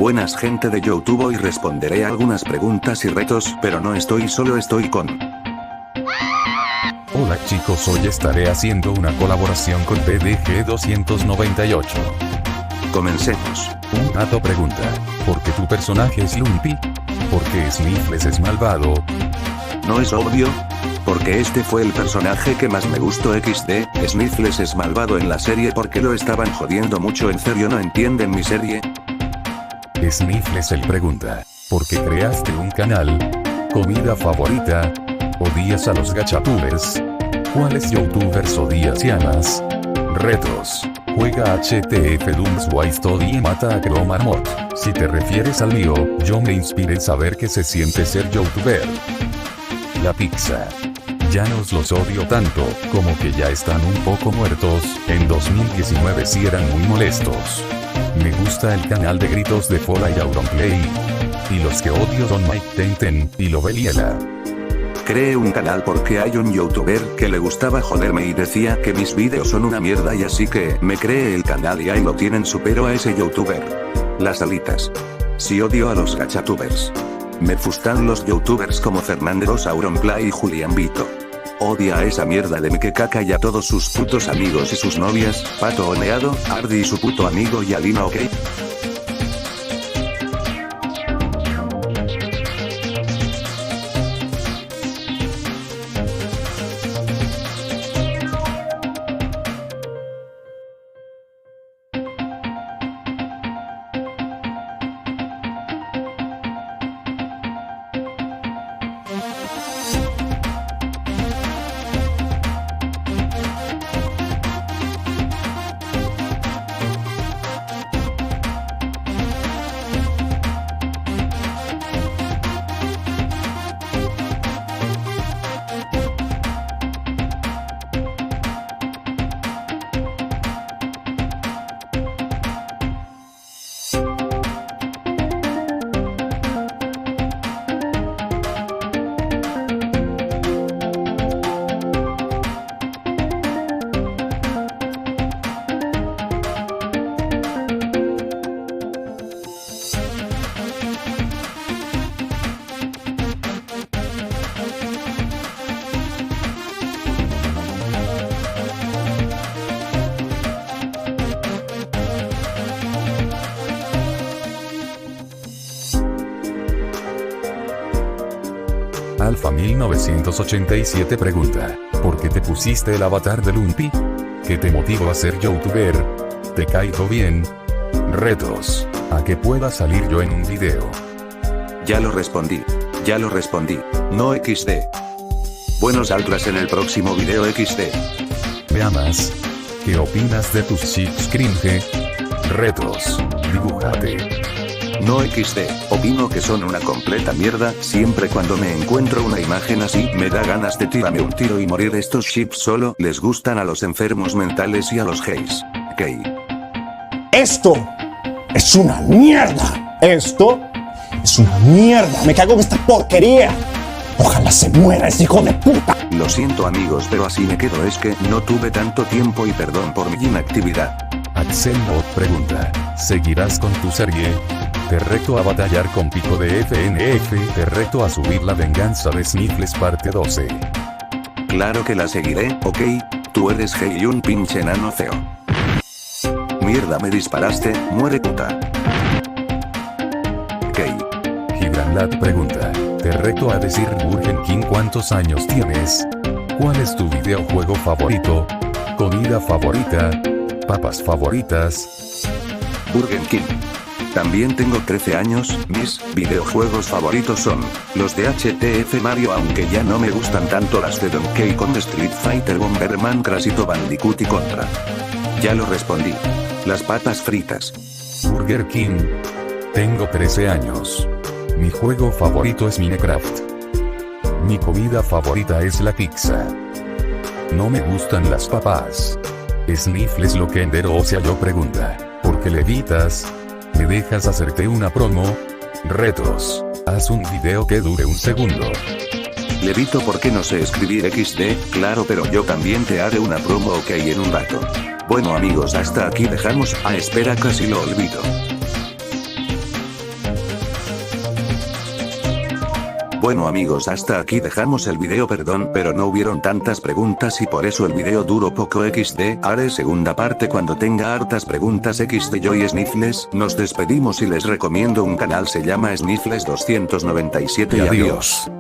Buenas gente de YouTube, hoy responderé algunas preguntas y retos, pero no estoy solo, estoy con... Hola chicos, hoy estaré haciendo una colaboración con PDG 298. Comencemos. Un dato pregunta, ¿por qué tu personaje es Lumpy? ¿Por qué Sniffles es malvado? ¿No es obvio? Porque este fue el personaje que más me gustó XD, Sniffles es malvado en la serie porque lo estaban jodiendo mucho, ¿en serio no entienden mi serie? Sniffles él pregunta, ¿por qué creaste un canal? ¿Comida favorita? ¿Odias a los gachatubers? ¿Cuáles youtubers odias y amas? Retos. Juega HTF Dooms White Story y mata a Crow Marmot. Si te refieres al mío, yo me inspiré en saber qué se siente ser youtuber. La pizza. Ya nos los odio tanto, como que ya están un poco muertos, en 2019 sí eran muy molestos. Me gusta el canal de gritos de Fola y Auronplay. Y los que odio son Mike Tenten y Loveliela. Creé un canal porque hay un youtuber que le gustaba joderme y decía que mis vídeos son una mierda, y así que me creé el canal y ahí lo tienen, supero a ese youtuber. Las alitas. Si odio a los gachatubers. Me fustan los youtubers como Fernando Auronplay y Julián Vito. Odia a esa mierda de Mikecaca y a todos sus putos amigos y sus novias, Pato Oneado, Ardi y su puto amigo y Alina, ¿ok? Alfa 1987 pregunta, ¿por qué te pusiste el avatar de Lumpy? ¿Qué te motivó a ser youtuber? ¿Te caigo bien? Retos, a que pueda salir yo en un video. Ya lo respondí. No XD. Buenos altras en el próximo video XD. Veamos. ¿Qué opinas de tus chips cringe? Retos, dibújate. No XD, opino que son una completa mierda, siempre cuando me encuentro una imagen así, me da ganas de tirarme un tiro y morir. Estos chips solo les gustan a los enfermos mentales y a los gays. Gay. Esto es una mierda. Esto es una mierda. Me cago en esta porquería. Ojalá se muera ese hijo de puta. Lo siento amigos, pero así me quedo, es que no tuve tanto tiempo y perdón por mi inactividad. Axel Not pregunta, ¿seguirás con tu serie? Te reto a batallar con Pico de FNF, te reto a subir la venganza de Sniffles parte 12. Claro que la seguiré, ok, tú eres gay y un pinche enano feo. Mierda, me disparaste, muere puta. Gay. Gibranlat pregunta, te reto a decir Burger King cuántos años tienes. ¿Cuál es tu videojuego favorito? ¿Comida favorita? ¿Papas favoritas? Burger King. También tengo 13 años, mis videojuegos favoritos son los de HTF Mario, aunque ya no me gustan tanto las de Donkey Kong, Street Fighter, Bomberman, Crashito Bandicoot y Contra. Ya lo respondí. Las papas fritas. Burger King. Tengo 13 años. Mi juego favorito es Minecraft. Mi comida favorita es la pizza. No me gustan las papas. Sniffles lo que endero, o sea yo pregunta, ¿por qué levitas? ¿Me dejas hacerte una promo? Retos, haz un video que dure un segundo. Levito porque no sé escribir XD, claro, pero yo también te haré una promo, ok, en un rato. Bueno amigos, hasta aquí dejamos, espera, casi lo olvido. Bueno amigos, hasta aquí dejamos el video, perdón, pero no hubieron tantas preguntas y por eso el video duró poco. XD, haré segunda parte cuando tenga hartas preguntas. XD, yo y Sniffles, nos despedimos y les recomiendo un canal, se llama Sniffles 297 y adiós.